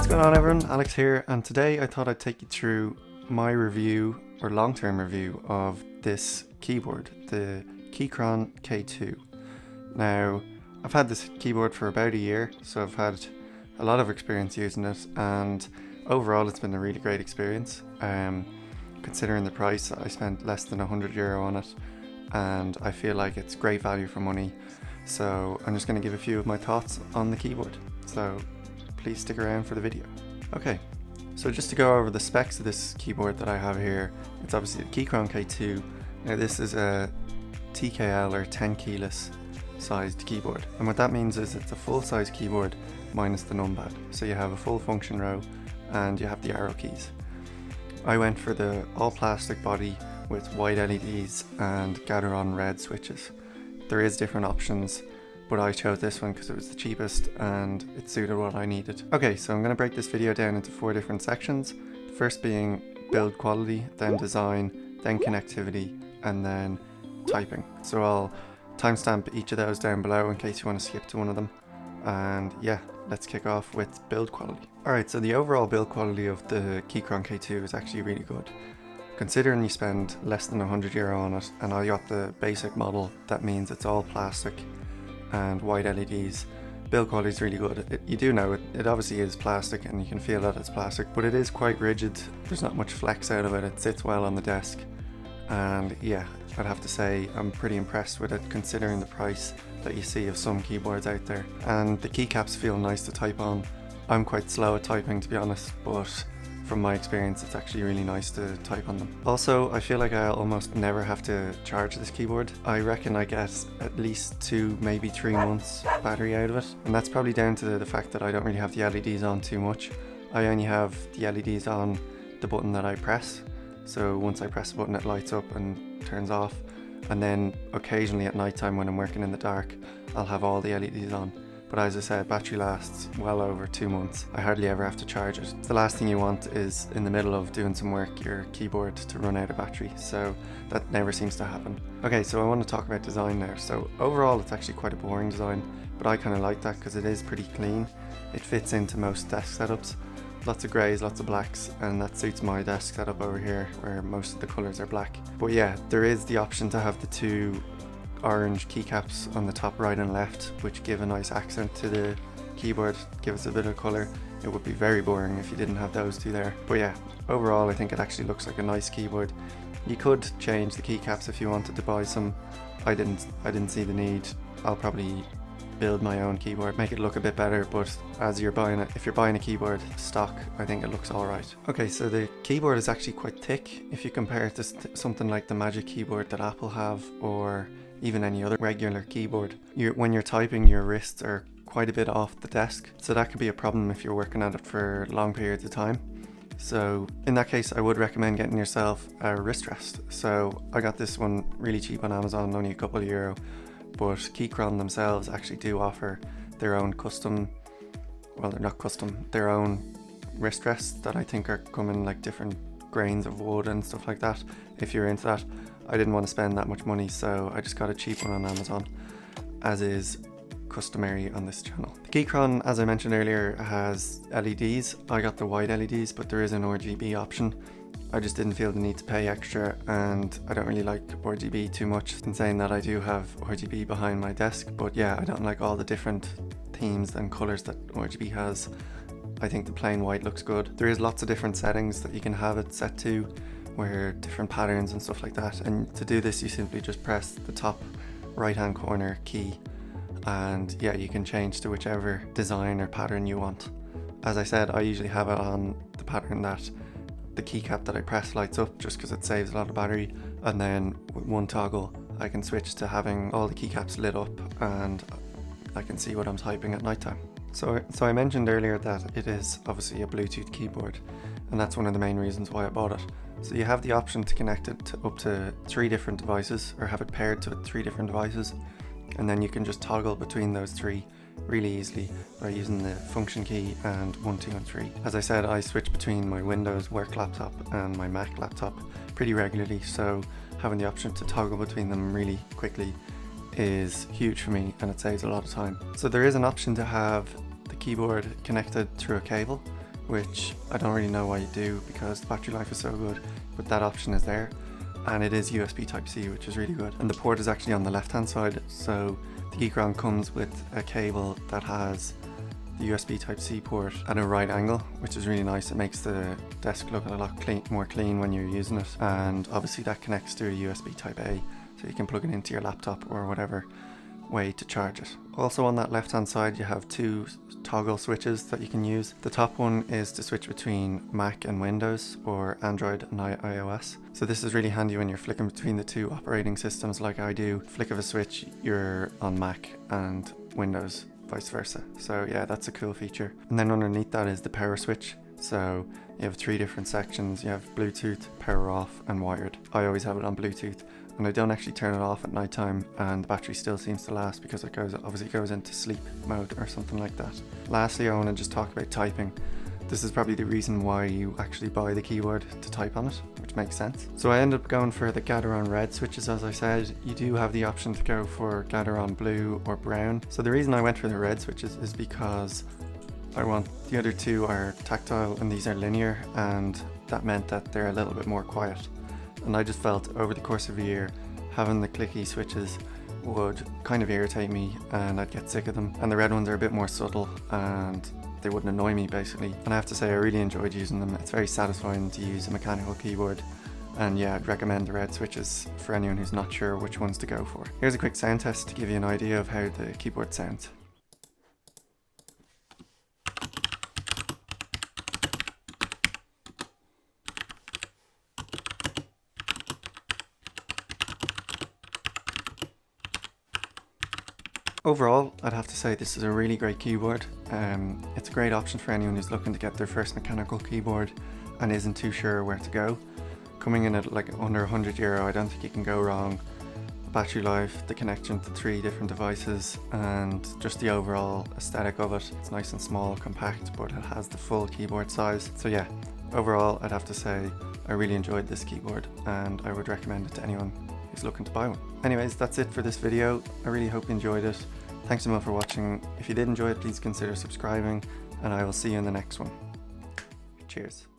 What's going on everyone, Alex here, and today I thought I'd take you through my review or long-term review of this keyboard, the Keychron K2. Now, I've had this keyboard for about a year, so I've had a lot of experience using it, and overall it's been a really great experience. Considering the price, I spent less than €100 on it, and I feel like it's great value for money. So I'm just going to give a few of my thoughts on the keyboard, so please stick around for the video. Okay, so just to go over the specs of this keyboard that I have here, it's obviously the Keychron K2. Now this is a TKL or 10 keyless sized keyboard, and what that means is it's a full size keyboard minus the numpad. So you have a full function row and you have the arrow keys. I went for the all plastic body with white LEDs and Gateron Red Switches. There is different options, but I chose this one because it was the cheapest and it suited what I needed. Okay, so I'm going to break this video down into 4 different sections. The first being build quality, then design, then connectivity, and then typing. So I'll timestamp each of those down below in case you want to skip to one of them. And yeah, let's kick off with build quality. Alright, so the overall build quality of the Keychron K2 is actually really good. Considering you spend less than €100 on it, and I got the basic model, that means it's all plastic and white LEDs. Build quality is really good. You do know it obviously is plastic and you can feel that it's plastic, but it is quite rigid. There's not much flex out of it. It sits well on the desk, and yeah, I'd have to say I'm pretty impressed with it considering the price that you see of some keyboards out there. And the keycaps feel nice to type on. I'm quite slow at typing, to be honest, but from my experience it's actually really nice to type on them. Also, I feel like I almost never have to charge this keyboard. I reckon I get at least 2, maybe 3 months battery out of it, and that's probably down to the fact that I don't really have the LEDs on too much. I only have the LEDs on the button that I press, so once I press the button it lights up and turns off, and then occasionally at night time when I'm working in the dark I'll have all the LEDs on. But as I said, battery lasts well over 2 months. I hardly ever have to charge it. The last thing you want is in the middle of doing some work, your keyboard to run out of battery, so that never seems to happen. Okay, so I want to talk about design now. So overall it's actually quite a boring design, but I kind of like that because it is pretty clean. It fits into most desk setups. Lots of greys, lots of blacks, and that suits my desk setup over here where most of the colours are black. But yeah, there is the option to have the 2 orange keycaps on the top right and left, which give a nice accent to the keyboard, give us a bit of colour. It would be very boring if you didn't have those 2 there. But yeah, overall I think it actually looks like a nice keyboard. You could change the keycaps if you wanted to buy some. I didn't see the need. I'll probably build my own keyboard, make it look a bit better, but as you're buying it, if you're buying a keyboard stock, I think it looks alright. Okay, so the keyboard is actually quite thick if you compare it to something like the Magic Keyboard that Apple have, or even any other regular keyboard. When you're typing, your wrists are quite a bit off the desk, so that could be a problem if you're working at it for long periods of time. So in that case, I would recommend getting yourself a wrist rest. So I got this one really cheap on Amazon, only a couple of euro, but Keychron themselves actually do offer their own custom, well, they're not custom, their own wrist rests that I think are coming like different grains of wood and stuff like that, if you're into that. I didn't want to spend that much money, so I just got a cheap one on Amazon, as is customary on this channel. The Keychron, as I mentioned earlier, has LEDs. I got the white LEDs, but there is an RGB option. I just didn't feel the need to pay extra, and I don't really like RGB too much. In saying that, I do have RGB behind my desk, but yeah, I don't like all the different themes and colours that RGB has. I think the plain white looks good. There is lots of different settings that you can have it set to, where different patterns and stuff like that, and to do this you simply just press the top right hand corner key, and yeah, you can change to whichever design or pattern you want. As I said, I usually have it on the pattern that the keycap that I press lights up, just because it saves a lot of battery, and then with one toggle I can switch to having all the keycaps lit up and I can see what I'm typing at night time. So I mentioned earlier that it is obviously a Bluetooth keyboard, and that's one of the main reasons why I bought it. So you have the option to connect it to up to 3 different devices, or have it paired to 3 different devices, and then you can just toggle between those 3 really easily by using the function key and 1, 2 and 3. As I said, I switch between my Windows work laptop and my Mac laptop pretty regularly, so having the option to toggle between them really quickly is huge for me, and it saves a lot of time. So there is an option to have the keyboard connected through a cable, which I don't really know why you do because the battery life is so good, but that option is there. And it is USB Type-C, which is really good. And the port is actually on the left-hand side, so the Keychron comes with a cable that has the USB Type-C port at a right angle, which is really nice. It makes the desk look a lot more clean when you're using it. And obviously that connects to a USB Type-A, so you can plug it into your laptop or whatever way to charge it. Also on that left hand side you have two toggle switches that you can use. The top one is to switch between Mac and Windows or Android and iOS. So this is really handy when you're flicking between the two operating systems like I do. Flick of a switch, you're on Mac, and Windows vice versa. So yeah, that's a cool feature. And then underneath that is the power switch. So you have three different sections. You have Bluetooth, power off and wired. I always have it on Bluetooth, and I don't actually turn it off at night time, and the battery still seems to last because it obviously goes into sleep mode or something like that. Lastly, I want to just talk about typing. This is probably the reason why you actually buy the keyboard, to type on it, which makes sense. So I ended up going for the Gateron Red Switches. As I said, you do have the option to go for Gateron Blue or Brown. So the reason I went for the red switches is because the other two are tactile and these are linear, and that meant that they're a little bit more quiet. And I just felt over the course of a year having the clicky switches would kind of irritate me and I'd get sick of them. And the red ones are a bit more subtle and they wouldn't annoy me basically. And I have to say I really enjoyed using them. It's very satisfying to use a mechanical keyboard. And yeah, I'd recommend the red switches for anyone who's not sure which ones to go for. Here's a quick sound test to give you an idea of how the keyboard sounds. Overall, I'd have to say this is a really great keyboard. It's a great option for anyone who's looking to get their first mechanical keyboard and isn't too sure where to go. Coming in at like under €100, I don't think you can go wrong. The battery life, the connection to 3 different devices, and just the overall aesthetic of it. It's nice and small, compact, but it has the full keyboard size. So yeah, overall I'd have to say I really enjoyed this keyboard and I would recommend it to anyone who's looking to buy one. Anyways, that's it for this video. I really hope you enjoyed it. Thanks so much for watching. If you did enjoy it, please consider subscribing, and I will see you in the next one. Cheers.